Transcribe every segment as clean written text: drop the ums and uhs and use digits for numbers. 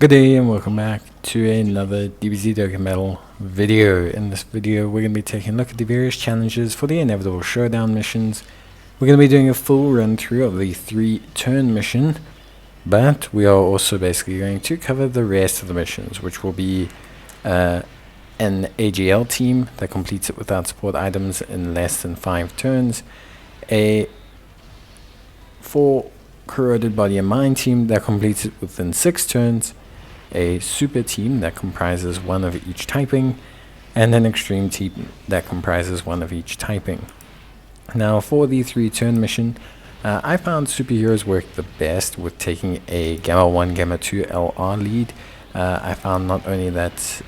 Good day and welcome back to another DBZ Dokkan Metal video. In this video we're going to be taking a look at the various challenges for the Inevitable Showdown missions. We're going to be doing a full run through of the 3-turn mission, but we are also basically going to cover the rest of the missions, which will be an AGL team that completes it without support items in less than 5 turns, a 4 Corroded Body Mind team that completes it within 6 turns, a super team that comprises one of each typing, and an extreme team that comprises one of each typing. Now for the 3-turn mission, I found superheroes work the best with taking a Gamma 1, Gamma 2 LR lead. I found not only that,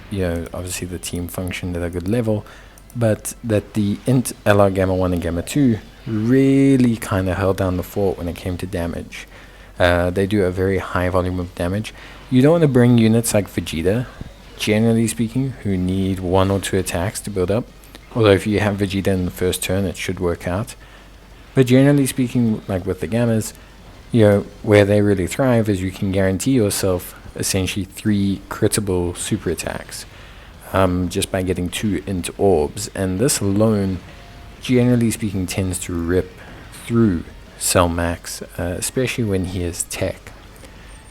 obviously the team functioned at a good level, but that the int LR Gamma 1 and Gamma 2 really kind of held down the fort when it came to damage. They do a very high volume of damage. You don't want to bring units like Vegeta, generally speaking, who need 1 or 2 attacks to build up. Although if you have Vegeta in the first turn, it should work out. But generally speaking, like with the Gammas, where they really thrive is you can guarantee yourself essentially 3 critable super attacks just by getting 2 into orbs. And this alone, generally speaking, tends to rip through Cell Max, especially when he is TEQ.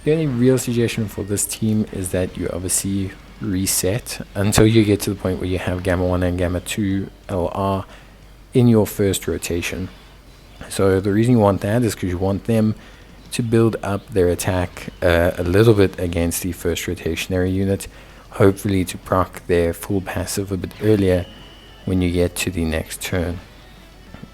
The only real suggestion for this team is that you obviously reset until you get to the point where you have Gamma 1 and Gamma 2 LR in your first rotation. So the reason you want that is because you want them to build up their attack a little bit against the first rotationary unit, hopefully to proc their full passive a bit earlier when you get to the next turn.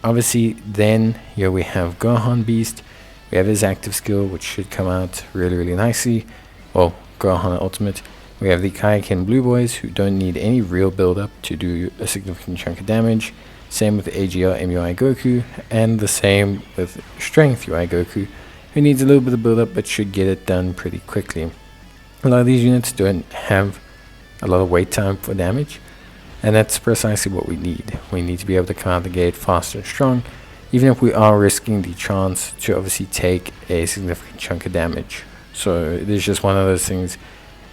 Obviously then we have Gohan Beast. We have his active skill, which should come out really nicely. Well, Gohan Ultimate. We have the Kaioken Blue Boys, who don't need any real build-up to do a significant chunk of damage. Same with AGL MUI Goku, and the same with Strength UI Goku, who needs a little bit of build-up but should get it done pretty quickly. A lot of these units don't have a lot of wait time for damage, and that's precisely what we need. We need to be able to come out the gate fast and strong, even if we are risking the chance to obviously take a significant chunk of damage. So it is just one of those things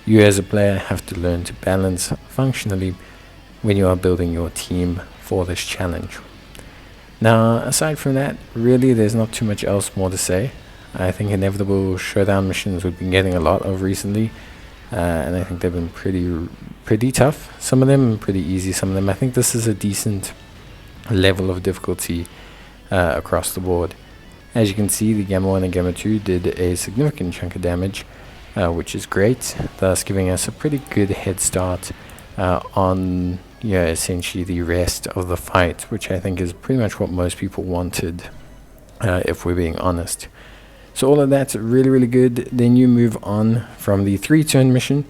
you as a player have to learn to balance functionally when you are building your team for this challenge. Now aside from that, really there's not too much else more to say. I think Inevitable Showdown missions we've been getting a lot of recently, and I think they've been pretty tough. Some of them pretty easy, some of them I think this is a decent level of difficulty across the board. As you can see, the Gamma 1 and Gamma 2 did a significant chunk of damage, which is great, thus giving us a pretty good head start on essentially the rest of the fight, which I think is pretty much what most people wanted, if we're being honest. So all of that's really good. Then you move on from the 3-turn mission.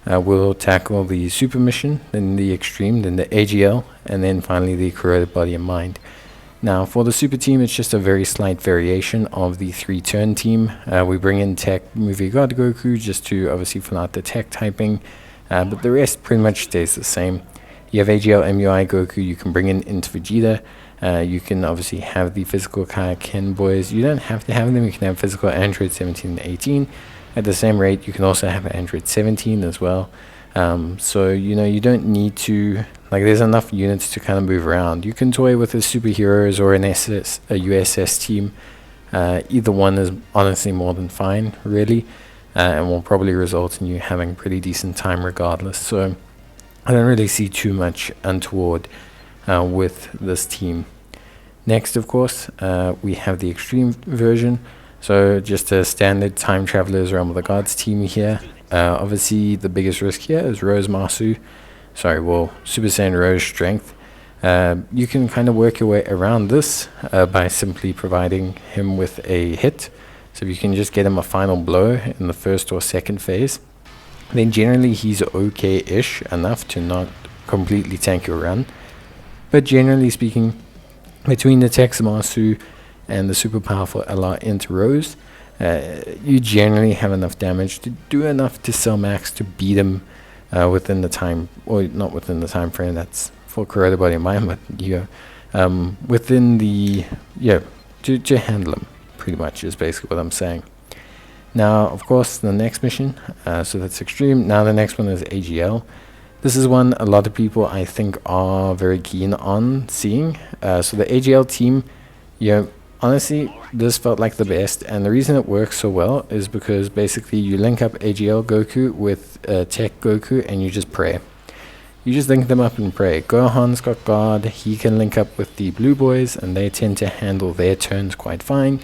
We'll tackle the Super mission, then the Extreme, then the AGL, and then finally the Corroded Body Mind. Now for the Super team, it's just a very slight variation of the 3-turn team. We bring in TEQ Movie God Goku just to obviously fill out the TEQ typing, but the rest pretty much stays the same. You have AGL MUI Goku you can bring into Vegeta. You can obviously have the physical Kaioken boys. You don't have to have them. You can have physical Android 17 and 18. At the same rate, you can also have Android 17 as well. So you don't need to, there's enough units to kind of move around. You can toy with the superheroes or a USS team. Either one is honestly more than fine, really, and will probably result in you having pretty decent time regardless. So I don't really see too much untoward with this team. Next, of course, we have the Extreme version. So just a standard Time Travelers Realm of the Gods team here. Obviously, the biggest risk here is Super Saiyan Rose Strength. You can kind of work your way around this by simply providing him with a hit. So if you can just get him a final blow in the first or second phase, then generally he's okay-ish enough to not completely tank your run. But generally speaking, between the Texamasu and the super powerful LR into Rose, you generally have enough damage to do enough to Cell Max to beat him within the time, or not within the time frame, that's for Corroded Body Mind, but within the, to handle him, pretty much is basically what I'm saying. Now, of course, the next mission, so that's Extreme. Now the next one is AGL. This is one a lot of people, I think, are very keen on seeing. So the AGL team, honestly, this felt like the best. And the reason it works so well is because basically you link up AGL Goku with TEQ Goku and you just pray. You just link them up and pray. Gohan's got guard, he can link up with the blue boys and they tend to handle their turns quite fine.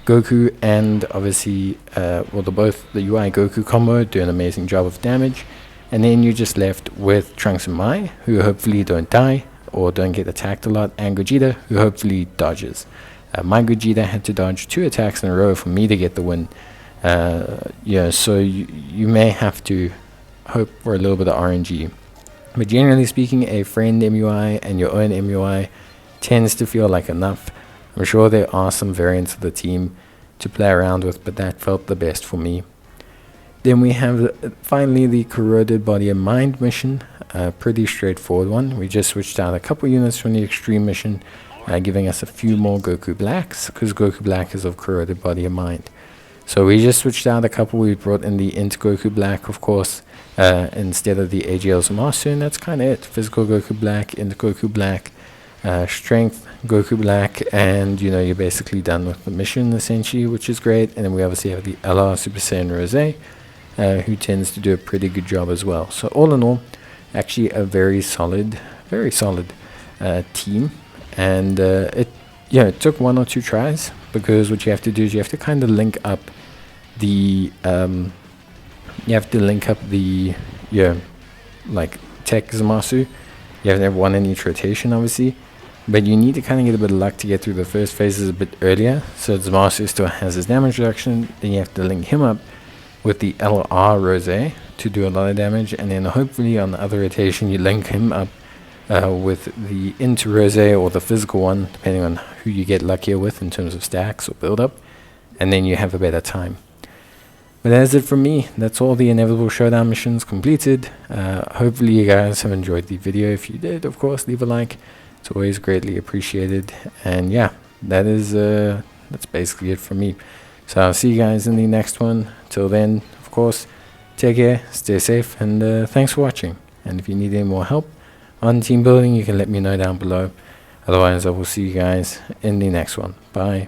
Goku and obviously, both the UI Goku combo do an amazing job of damage. And then you're just left with Trunks and Mai, who hopefully don't die or don't get attacked a lot, and Gogeta, who hopefully dodges. My Gogeta had to dodge 2 attacks in a row for me to get the win. So you may have to hope for a little bit of RNG. But generally speaking, a friend MUI and your own MUI tends to feel like enough. I'm sure there are some variants of the team to play around with, but that felt the best for me. Then we have finally the Corroded Body Mind mission, a pretty straightforward one. We just switched out a couple units from the Extreme mission, giving us a few more Goku Blacks, because Goku Black is of Corroded Body Mind. So we just switched out a couple. We brought in the Int Goku Black, of course, instead of the AGL Zamasu, and that's kind of it. Physical Goku Black, Int Goku Black, Strength Goku Black, and you're basically done with the mission essentially, which is great. And then we obviously have the LR Super Saiyan Rose, who tends to do a pretty good job as well. So all in all, actually a very solid team. And it took 1 or 2 tries, because what you have to do is you have to kind of link up the like TEQ Zamasu. You have to have 1 in each rotation, obviously, but you need to kind of get a bit of luck to get through the first phases a bit earlier. So Zamasu still has his damage reduction, then you have to link him up with the LR Rose to do a lot of damage, and then hopefully on the other rotation you link him up with the Int Rose or the physical one, depending on who you get luckier with in terms of stacks or build up, and then you have a better time. But that's it from me. That's all the Inevitable Showdown missions completed. Hopefully you guys have enjoyed the video. If you did, of course, leave a like. It's always greatly appreciated. And yeah, that's basically it from me. So I'll see you guys in the next one. Till then, of course, take care, stay safe, and thanks for watching. And if you need any more help on team building, you can let me know down below. Otherwise, I will see you guys in the next one. Bye.